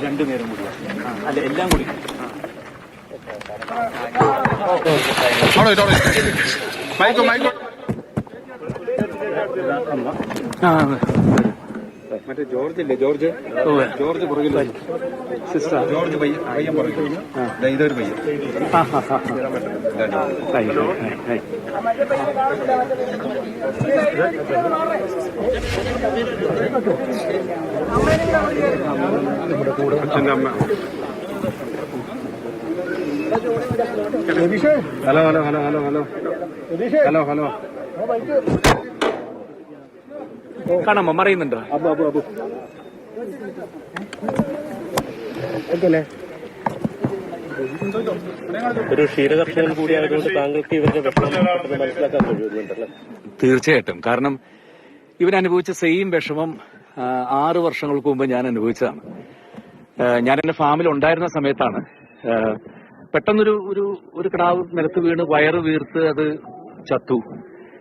രണ്ടുപേരും കൂടി അല്ല എല്ലാം കൂടി മറ്റേ ജോർജ് ഇല്ലേ, ജോർജ് പുറകില്ല, സിസ്റ്റർ ജോർജ് പയ്യൻ പുറകില്ല, ഇതൊരു പയ്യൻ. അച്ഛൻ്റെ അമ്മ. Hello hello hello hello hello hello hello കാണാമോ? മറിയുന്നുണ്ടോ? ഒരു ക്ഷീരകർഷകൻ കൂടിയായതുകൊണ്ട് താങ്കൾക്ക് ഇവരുടെ വിഷമം മനസ്സിലാക്കാൻ കഴിയുന്നുണ്ടല്ലേ? തീർച്ചയായിട്ടും. കാരണം ഇവരനുഭവിച്ച സെയിം വിഷമം 6 വർഷങ്ങൾക്ക് മുമ്പ് ഞാൻ അനുഭവിച്ചതാണ്. ഞാൻ എന്റെ ഫാമിൽ ഉണ്ടായിരുന്ന സമയത്താണ് പെട്ടെന്നൊരു ഒരു കിടാവ് നിലത്ത് വീണ് വയറ് വീർത്ത് അത് ചത്തു.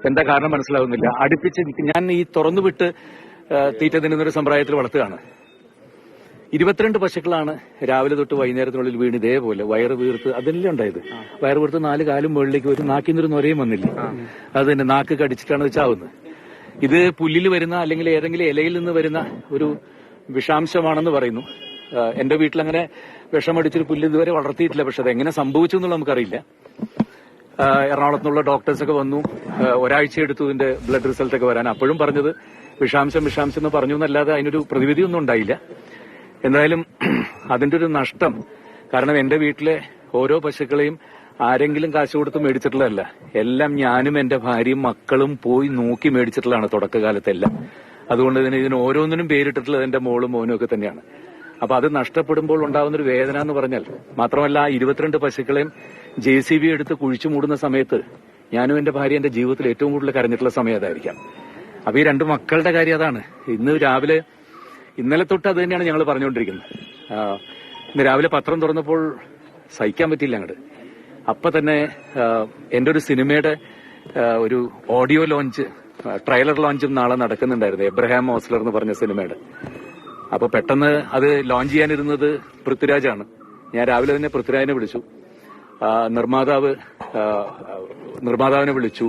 എന്താ കാരണം മനസ്സിലാവുന്നില്ല. അടുപ്പിച്ച് ഞാൻ ഈ തുറന്നുവിട്ട് തീറ്റ തിന്നുന്നൊരു സമ്പ്രദായത്തിൽ വളർത്തുകയാണ്. 22 പശുക്കളാണ് രാവിലെ തൊട്ട് വൈകുന്നേരത്തിനുള്ളിൽ വീണ് ഇതേപോലെ വയറ് വീർത്ത്. അതെല്ലാം ഉണ്ടായത്. വയറ് വീർത്ത് 4 കാലും മുകളിലേക്ക് ഒരു നാക്കിന്നൊരു നൊരയും വന്നില്ല. അത് തന്നെ നാക്ക് കടിച്ചിട്ടാണ് അത് ചാവുന്നത്. ഇത് പുല്ലിൽ വരുന്ന അല്ലെങ്കിൽ ഏതെങ്കിലും ഇലയിൽ നിന്ന് വരുന്ന ഒരു വിഷാംശമാണെന്ന് പറയുന്നു. എന്റെ വീട്ടിലങ്ങനെ വിഷമടിച്ചൊരു പുല്ല് ഇതുവരെ വളർത്തിയിട്ടില്ല. പക്ഷെ അതെങ്ങനെ സംഭവിച്ചു എന്നുള്ള നമുക്കറിയില്ല. എറണാകുളത്തുനിന്നുള്ള ഡോക്ടേഴ്സൊക്കെ വന്നു. ഒരാഴ്ച എടുത്തു ഇതിന്റെ ബ്ലഡ് റിസൾട്ടൊക്കെ വരാൻ. അപ്പോഴും പറഞ്ഞത് വിഷാംശം എന്ന് പറഞ്ഞു എന്നല്ലാതെ അതിനൊരു പ്രതിവിധിയൊന്നും ഉണ്ടായില്ല. എന്തായാലും അതിന്റെ ഒരു നഷ്ടം, കാരണം എന്റെ വീട്ടിലെ ഓരോ പശുക്കളെയും ആരെങ്കിലും കാശ് കൊടുത്ത് മേടിച്ചിട്ടുള്ളതല്ല. എല്ലാം ഞാനും എന്റെ ഭാര്യയും മക്കളും പോയി നോക്കി മേടിച്ചിട്ടുള്ളതാണ് തുടക്കകാലത്തെല്ലാം. അതുകൊണ്ട് തന്നെ ഇതിന് ഓരോന്നിനും പേരിട്ടിട്ടുള്ളത് എന്റെ മോളും മോനും ഒക്കെ തന്നെയാണ്. അപ്പൊ അത് നഷ്ടപ്പെടുമ്പോൾ ഉണ്ടാകുന്നൊരു വേദന എന്ന് പറഞ്ഞാൽ, മാത്രമല്ല 22 പശുക്കളെയും JCB എടുത്ത് കുഴിച്ചു മൂടുന്ന സമയത്ത് ഞാനും എന്റെ ഭാര്യ എന്റെ ജീവിതത്തിൽ ഏറ്റവും കൂടുതൽ കരഞ്ഞിട്ടുള്ള സമയം അതായിരിക്കാം. അപ്പൊ ഈ 2 മക്കളുടെ കാര്യം അതാണ്. ഇന്നലെ തൊട്ട് അത് തന്നെയാണ് ഞങ്ങൾ പറഞ്ഞുകൊണ്ടിരിക്കുന്നത്. ഇന്ന് രാവിലെ പത്രം തുറന്നപ്പോൾ സഹിക്കാൻ പറ്റിയില്ല അങ്ങോട്ട്. അപ്പൊ തന്നെ എന്റെ ഒരു സിനിമയുടെ ഒരു ഓഡിയോ ലോഞ്ച്, ട്രെയിലർ ലോഞ്ചും നാളെ നടക്കുന്നുണ്ടായിരുന്നു. എബ്രഹാം ഓസ്ലർ എന്ന് പറഞ്ഞ സിനിമയുടെ. അപ്പൊ പെട്ടെന്ന് അത് ലോഞ്ച് ചെയ്യാനിരുന്നത് പൃഥ്വിരാജാണ്. ഞാൻ രാവിലെ തന്നെ പൃഥ്വിരാജിനെ വിളിച്ചു. നിർമ്മാതാവിനെ വിളിച്ചു.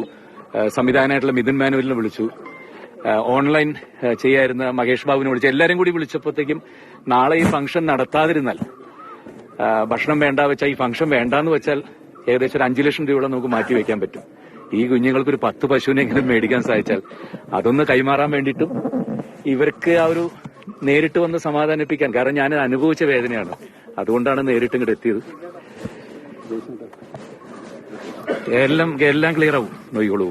സംവിധായകനായിട്ടുള്ള മിഥുൻ മാനുവലിനെ വിളിച്ചു. ഓൺലൈൻ ചെയ്യായിരുന്ന മഹേഷ് ബാബുവിനെ വിളിച്ചു. എല്ലാരും കൂടി വിളിച്ചപ്പോഴത്തേക്കും നാളെ ഈ ഫംഗ്ഷൻ നടത്താതിരുന്നാൽ, ഭക്ഷണം വേണ്ട വെച്ചാൽ, ഈ ഫംഗ്ഷൻ വേണ്ടാന്ന് വെച്ചാൽ ഏകദേശം ഒരു 5 ലക്ഷം രൂപയോളം നമുക്ക് മാറ്റിവെക്കാൻ പറ്റും. ഈ കുഞ്ഞുങ്ങൾക്ക് ഒരു 10 പശുവിനെങ്കിലും മേടിക്കാൻ സാധിച്ചാൽ അതൊന്ന് കൈമാറാൻ വേണ്ടിയിട്ടും ഇവർക്ക് ആ ഒരു നേരിട്ട് വന്ന് സമാധാനിപ്പിക്കാൻ. കാരണം ഞാൻ അനുഭവിച്ച വേദനയാണ്. അതുകൊണ്ടാണ് നേരിട്ട് ഇങ്ങോട്ട് എത്തിയത്. എല്ലാം ക്ലിയർ ആവും. നോക്കിക്കോളൂ.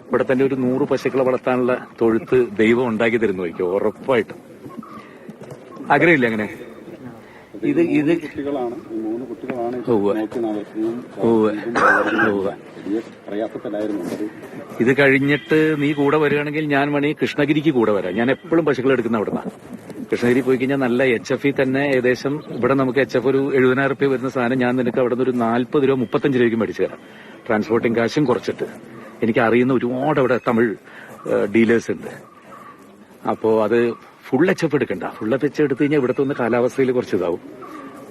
ഇവിടെ തന്നെ ഒരു 100 പശുക്കളെ വളർത്താനുള്ള തൊഴുത്ത് ദൈവം ഉണ്ടാക്കി തരുന്നു. നോക്കിക്കോ, ഉറപ്പായിട്ടും. ആഗ്രഹമില്ല അങ്ങനെ. ഇത് കഴിഞ്ഞിട്ട് നീ കൂടെ വരികയാണെങ്കിൽ ഞാൻ വേണമെങ്കിൽ കൃഷ്ണഗിരിക്ക് കൂടെ വരാം. ഞാൻ എപ്പോഴും പശുക്കൾ എടുക്കുന്ന അവിടെ നിന്നാണ്. കൃഷ്ണഗിരി പോയി കഴിഞ്ഞാൽ നല്ല HF തന്നെ ഏകദേശം ഇവിടെ നമുക്ക് HF ഒരു 70,000 രൂപ വരുന്ന സാധനം ഞാൻ നിനക്ക് അവിടെ നിന്ന് ഒരു 40 രൂപ 35 രൂപയ്ക്ക് മേടിച്ചു തരാം. ട്രാൻസ്പോർട്ടിംഗ് കാശും കുറച്ചിട്ട്. എനിക്ക് അറിയുന്ന ഒരുപാട് അവിടെ തമിഴ് ഡീലേഴ്സ് ഉണ്ട്. അപ്പോ അത് ഫുൾ HF എടുക്കണ്ട. ഫുൾ HF എടുത്തു കഴിഞ്ഞാൽ ഇവിടുത്തെ ഒന്ന് കാലാവസ്ഥയിൽ കുറച്ച് ഇതാവും.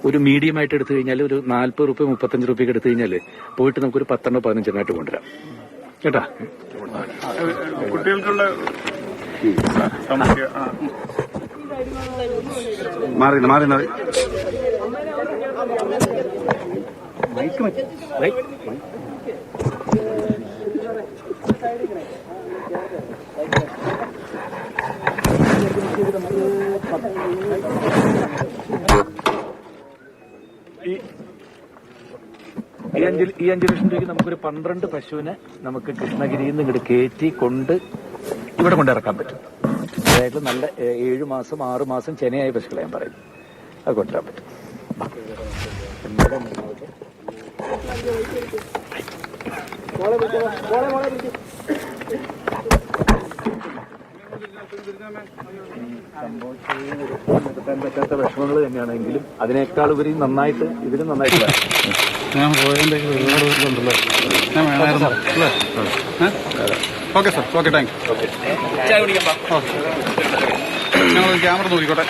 ഒരു മീഡിയം ആയിട്ട് എടുത്തു കഴിഞ്ഞാൽ ഒരു 40 രൂപ 35 രൂപയ്ക്ക് എടുത്തു കഴിഞ്ഞാൽ പോയിട്ട് നമുക്കൊരു 10 15 കൊണ്ടുവരാം കേട്ടാ. കുട്ടികൾക്കുള്ള മാറി ഈ 5 ലക്ഷം രൂപയ്ക്ക് നമുക്കൊരു 12 പശുവിനെ നമുക്ക് കൃഷ്ണഗിരിയിൽ നിന്ന് ഇങ്ങോട്ട് കയറ്റി കൊണ്ട് ഇവിടെ കൊണ്ടിറക്കാൻ പറ്റും. അതായത് നല്ല 7 മാസം 6 മാസം ചെനയായ പശുക്കളെ ഞാൻ പറയും. അത് കൊണ്ടുവരാൻ പറ്റും. പറ്റാത്ത വിഷമങ്ങൾ തന്നെയാണെങ്കിലും അതിനേക്കാൾ ഉപരി നന്നായിട്ട് ഇതിലും നന്നായിട്ട് ഞാൻ പോയതിന്റെ ഒരുപാട് ഉണ്ടല്ലോ. ഞാൻ വേണമായിരുന്നു അല്ലേ? Okay sir, okay, thank you. ഞങ്ങൾ ക്യാമറ നോക്കിക്കോട്ടെ.